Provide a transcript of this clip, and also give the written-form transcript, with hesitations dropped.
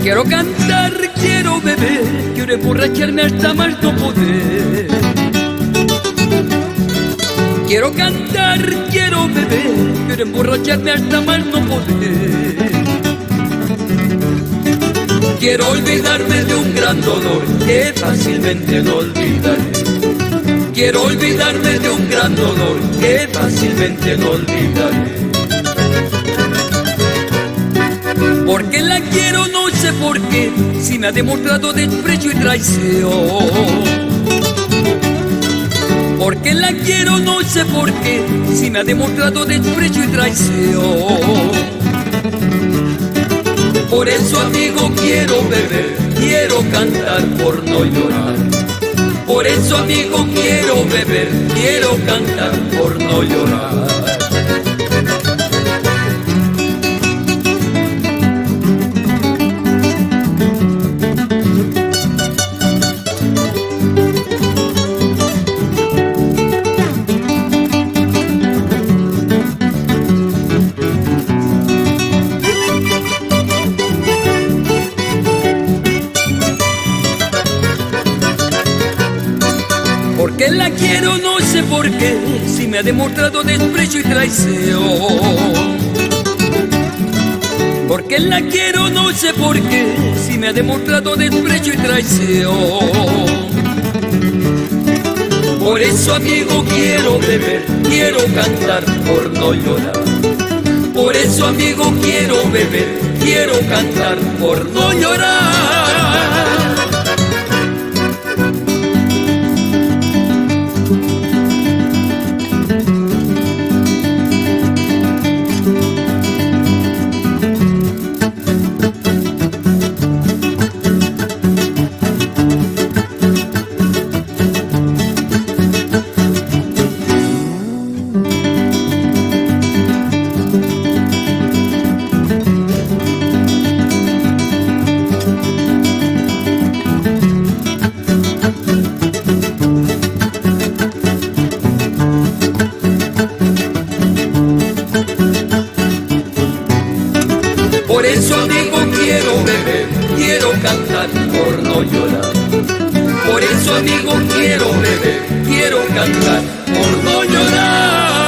Quiero cantar, quiero beber, quiero emborracharme hasta más no poder. Quiero cantar, quiero beber, quiero emborracharme hasta más no poder. Quiero olvidarme de un gran dolor que fácilmente no olvidaré. Quiero olvidarme de un gran dolor que fácilmente no olvidaré. Porque la quiero, no sé por qué, si me ha demostrado desprecio y traición. Porque la quiero, no sé por qué, si me ha demostrado desprecio y traición. Por eso, amigo, quiero beber, quiero cantar por no llorar. Por eso, amigo, quiero beber, quiero cantar por no llorar. Porque la quiero, no sé por qué, si me ha demostrado desprecio y traición. Porque la quiero, no sé por qué, si me ha demostrado desprecio y traición. Por eso, amigo, quiero beber, quiero cantar por no llorar. Por eso, amigo, quiero beber, quiero cantar por no llorar. Por eso, amigo, quiero beber, quiero cantar por no llorar. Por eso, amigo, quiero beber, quiero cantar por no llorar.